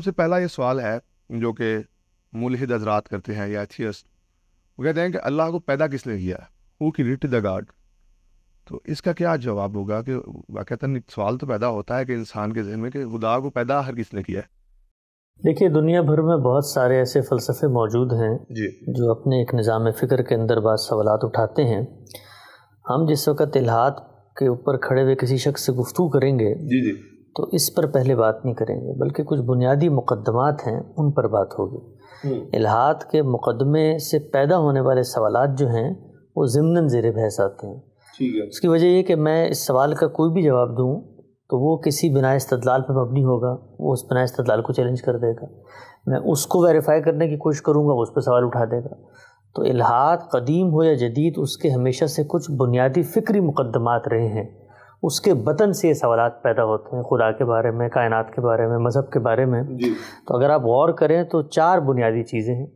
سے پہلا یہ سوال ہے جو کہ ملحد حضرات کرتے ہیں یا ایتھیسٹ، وہ کہتے ہیں کہ اللہ کو پیدا کس نے کیا ہے، ہو کریٹڈ دی گاڈ. تو اس کا کیا جواب ہوگا کہ واقعتاً سوال تو پیدا ہوتا ہے کہ انسان کے ذہن میں کہ خدا کو پیدا آخر کس نے کیا ہے؟ دیکھیے، دنیا بھر میں بہت سارے ایسے فلسفے موجود ہیں جو اپنے ایک نظام فکر کے اندر بعض سوالات اٹھاتے ہیں. ہم جس وقت الحاد کے اوپر کھڑے ہوئے کسی شخص سے گفتگو کریں گے تو اس پر پہلے بات نہیں کریں گے، بلکہ کچھ بنیادی مقدمات ہیں ان پر بات ہوگی. الحاد کے مقدمے سے پیدا ہونے والے سوالات جو ہیں وہ ضمناً زیر بحث آتے ہیں. اس کی وجہ یہ کہ میں اس سوال کا کوئی بھی جواب دوں تو وہ کسی بنا استدلال پر مبنی ہوگا، وہ اس بنا استدلال کو چیلنج کر دے گا. میں اس کو ویریفائی کرنے کی کوشش کروں گا، وہ اس پہ سوال اٹھا دے گا. تو الحاد قدیم ہو یا جدید، اس کے ہمیشہ سے کچھ بنیادی فکری مقدمات رہے ہیں. اس کے بطن سے یہ سوالات پیدا ہوتے ہیں، خدا کے بارے میں، کائنات کے بارے میں، مذہب کے بارے میں. تو اگر آپ غور کریں تو 4 بنیادی چیزیں ہیں.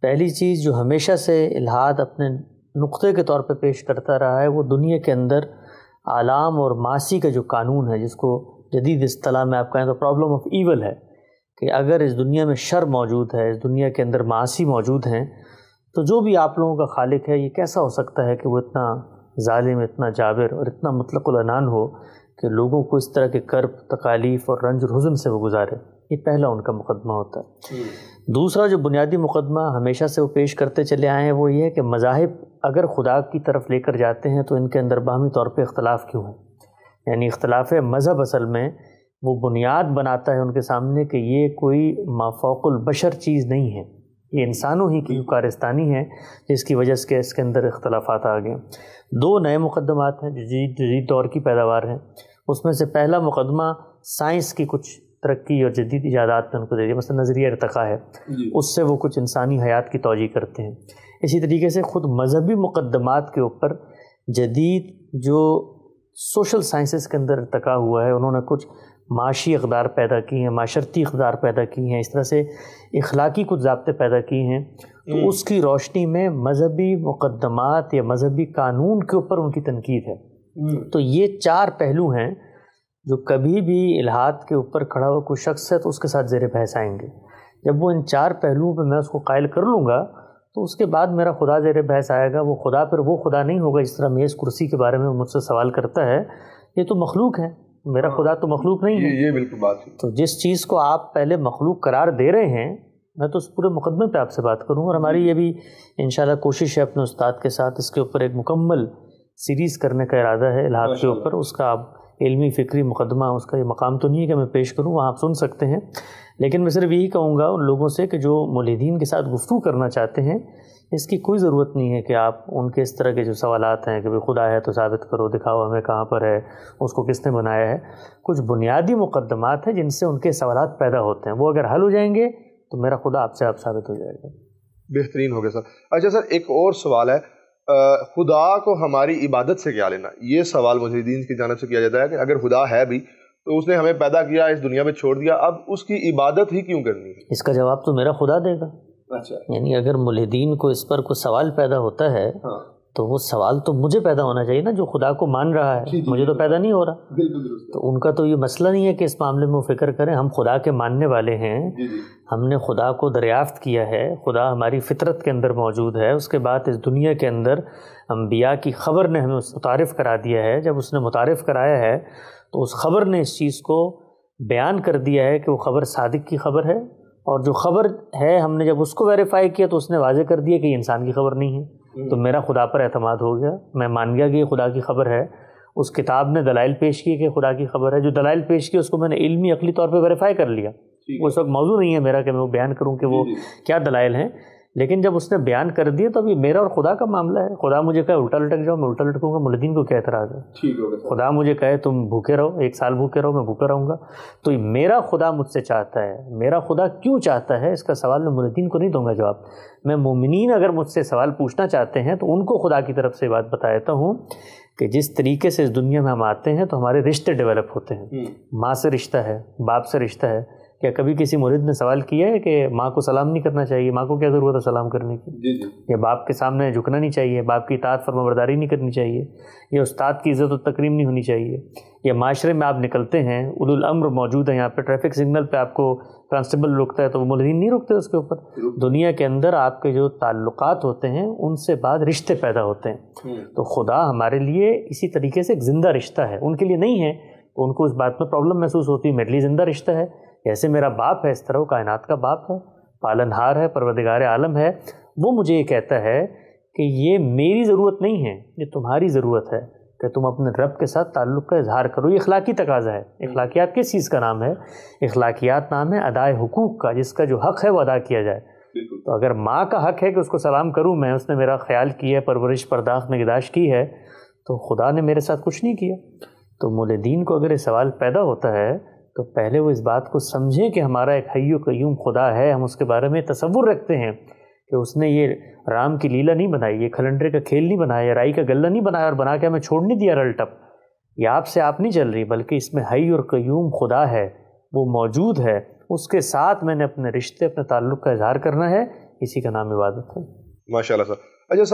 پہلی چیز جو ہمیشہ سے الحاد اپنے نقطے کے طور پہ پیش کرتا رہا ہے، وہ دنیا کے اندر عالم اور معاشی کا جو قانون ہے، جس کو جدید اصطلاح میں آپ کہیں تو پرابلم آف ایول ہے، کہ اگر اس دنیا میں شر موجود ہے، اس دنیا کے اندر معاشی موجود ہیں، تو جو بھی آپ لوگوں کا خالق ہے، یہ کیسا ہو سکتا ہے کہ وہ اتنا ظالم، اتنا جابر اور اتنا مطلق العنان ہو کہ لوگوں کو اس طرح کے کرب، تکالیف اور رنج اور حزن سے وہ گزارے. یہ پہلا ان کا مقدمہ ہوتا ہے. دوسرا جو بنیادی مقدمہ ہمیشہ سے وہ پیش کرتے چلے آئے ہیں، وہ یہ ہے کہ مذاہب اگر خدا کی طرف لے کر جاتے ہیں تو ان کے اندر باہمی طور پہ اختلاف کیوں ہے. یعنی اختلاف مذہب اصل میں وہ بنیاد بناتا ہے ان کے سامنے کہ یہ کوئی مافوق البشر چیز نہیں ہے، یہ انسانوں ہی کی کارستانی ہے جس کی وجہ سے اس کے اندر اختلافات آ گئے. 2 نئے مقدمات ہیں جو جدید دور کی پیداوار ہیں. اس میں سے پہلا مقدمہ سائنس کی کچھ ترقی اور جدید ایجادات نے ان کو دے دیا، مثلا نظریہ ارتقاء ہے، اس سے وہ کچھ انسانی حیات کی توجیہ کرتے ہیں. اسی طریقے سے خود مذہبی مقدمات کے اوپر جدید جو سوشل سائنسز کے اندر ارتقاء ہوا ہے، انہوں نے کچھ معاشی اقدار پیدا کی ہیں، معاشرتی اقدار پیدا کی ہیں، اس طرح سے اخلاقی کچھ ضابطے پیدا کیے ہیں. تو اس کی روشنی میں مذہبی مقدمات یا مذہبی قانون کے اوپر ان کی تنقید ہے. تو یہ 4 پہلو ہیں جو کبھی بھی الحاد کے اوپر کھڑا ہوا کوئی شخص ہے تو اس کے ساتھ زیر بحث آئیں گے. جب وہ ان 4 پہلوؤں پہ میں اس کو قائل کر لوں گا تو اس کے بعد میرا خدا زیر بحث آئے گا. وہ خدا پھر وہ خدا نہیں ہوگا جس طرح میز کرسی کے بارے میں مجھ سے سوال کرتا ہے. یہ تو مخلوق ہے، میرا خدا تو مخلوق نہیں ہے. یہ بالکل بات ہے. تو جس چیز کو آپ پہلے مخلوق قرار دے رہے ہیں، میں تو اس پورے مقدمے پہ آپ سے بات کروں. اور ہماری یہ بھی انشاءاللہ کوشش ہے اپنے استاد کے ساتھ اس کے اوپر ایک مکمل سیریز کرنے کا ارادہ ہے الحاد کے اوپر. اس کا آپ علمی فکری مقدمہ، اس کا یہ مقام تو نہیں ہے کہ میں پیش کروں، وہاں آپ سن سکتے ہیں. لیکن میں صرف یہی کہوں گا ان لوگوں سے کہ جو ملحدین کے ساتھ گفتگو کرنا چاہتے ہیں، اس کی کوئی ضرورت نہیں ہے کہ آپ ان کے اس طرح کے جو سوالات ہیں کہ خدا ہے تو ثابت کرو، دکھاؤ ہمیں کہاں پر ہے، اس کو کس نے بنایا ہے. کچھ بنیادی مقدمات ہیں جن سے ان کے سوالات پیدا ہوتے ہیں، وہ اگر حل ہو جائیں گے تو میرا خدا آپ سے آپ ثابت ہو جائے گا. بہترین ہو گیا سر. اچھا سر، ایک اور سوال ہے، خدا کو ہماری عبادت سے کیا لینا؟ یہ سوال مجاہدین کی جانب سے کیا جاتا ہے کہ اگر خدا ہے بھی تو اس نے ہمیں پیدا کیا، اس دنیا میں چھوڑ دیا، اب اس کی عبادت ہی کیوں کرنی ہے؟ اس کا جواب تو میرا خدا دے گا. اچھا، یعنی اگر ملحدین کو اس پر کوئی سوال پیدا ہوتا ہے تو وہ سوال تو مجھے پیدا ہونا چاہیے نا، جو خدا کو مان رہا ہے. مجھے تو پیدا نہیں ہو رہا. تو ان کا تو یہ مسئلہ نہیں ہے کہ اس معاملے میں وہ فکر کریں. ہم خدا کے ماننے والے ہیں، ہم نے خدا کو دریافت کیا ہے، خدا ہماری فطرت کے اندر موجود ہے. اس کے بعد اس دنیا کے اندر انبیاء کی خبر نے ہمیں متعارف کرا دیا ہے. جب اس نے متعارف کرایا ہے تو اس خبر نے اس چیز کو بیان کر دیا ہے کہ وہ خبر صادق کی خبر ہے، اور جو خبر ہے ہم نے جب اس کو ویریفائی کیا تو اس نے واضح کر دیا کہ یہ انسان کی خبر نہیں ہے. تو میرا خدا پر اعتماد ہو گیا، میں مان گیا کہ یہ خدا کی خبر ہے. اس کتاب نے دلائل پیش کیے کہ خدا کی خبر ہے. جو دلائل پیش کیے اس کو میں نے علمی عقلی طور پہ ویریفائی کر لیا. وہ اس وقت موضوع نہیں ہے میرا کہ میں وہ بیان کروں کہ وہ کیا دلائل ہیں. لیکن جب اس نے بیان کر دیے تو اب یہ میرا اور خدا کا معاملہ ہے. خدا مجھے کہے الٹا لٹک جاؤ، میں الٹا لٹکوں گا. ملحدین کو کیا اعتراض ہے؟ خدا مجھے کہے تم بھوکے رہو، 1 سال بھوکے رہو، میں بھوکا رہوں گا. تو میرا خدا مجھ سے چاہتا ہے، میرا خدا کیوں چاہتا ہے، اس کا سوال میں ملحدین کو نہیں دوں گا جواب. میں مومنین اگر مجھ سے سوال پوچھنا چاہتے ہیں تو ان کو خدا کی طرف سے بات بتا دیتا ہوں کہ جس طریقے سے اس دنیا میں ہم آتے ہیں تو ہمارے رشتے ڈیولپ ہوتے ہیں. ماں سے رشتہ ہے، باپ سے رشتہ ہے، کیا کبھی کسی مرید نے سوال کیا ہے کہ ماں کو سلام نہیں کرنا چاہیے؟ ماں کو کیا ضرورت ہے سلام کرنے کی؟ یا باپ کے سامنے جھکنا نہیں چاہیے، باپ کی اطاعت فرما برداری نہیں کرنی چاہیے، یا استاد کی عزت و تکریم نہیں ہونی چاہیے، یا معاشرے میں آپ نکلتے ہیں اولو الامر موجود ہیں، یہاں پہ ٹریفک سگنل پہ آپ کو کانسٹیبل روکتا ہے تو وہ مولدین نہیں روکتے اس کے اوپر؟ دنیا کے اندر آپ کے جو تعلقات ہوتے ہیں ان سے بعد رشتے پیدا ہوتے ہیں، تو خدا ہمارے لیے اسی طریقے سے ایک زندہ رشتہ ہے، ان کے لیے نہیں ہے تو ان کو اس بات میں پرابلم محسوس ہوتی ہے، میرے لیے زندہ رشتہ ہے، جیسے میرا باپ ہے اس طرح وہ کائنات کا باپ ہے، پالنہار ہے، پروردگار عالم ہے، وہ مجھے یہ کہتا ہے کہ یہ میری ضرورت نہیں ہے، یہ تمہاری ضرورت ہے کہ تم اپنے رب کے ساتھ تعلق کا اظہار کرو۔ یہ اخلاقی تقاضا ہے۔ اخلاقیات کس چیز کا نام ہے؟ اخلاقیات نام ہے ادائے حقوق کا، جس کا جو حق ہے وہ ادا کیا جائے۔ تو اگر ماں کا حق ہے کہ اس کو سلام کروں میں، اس نے میرا خیال کیا ہے، پرورش پرداخت نگہداشت کی ہے، تو خدا نے میرے ساتھ کچھ نہیں کیا۔ تو مولدین کو اگر یہ سوال پیدا ہوتا ہے تو پہلے وہ اس بات کو سمجھیں کہ ہمارا ایک حی و قیوم خدا ہے، ہم اس کے بارے میں تصور رکھتے ہیں کہ اس نے یہ رام کی لیلا نہیں بنائی، یہ کھلنڈرے کا کھیل نہیں بنایا، یہ رائی کا غلہ نہیں بنایا اور بنا کے ہمیں چھوڑ نہیں دیا رل ٹپ۔ یہ آپ سے آپ نہیں چل رہی، بلکہ اس میں حی اور قیوم خدا ہے، وہ موجود ہے، اس کے ساتھ میں نے اپنے رشتے، اپنے تعلق کا اظہار کرنا ہے، اسی کا نام عبادت ہے۔ ماشاء اللہ سر۔ اچھا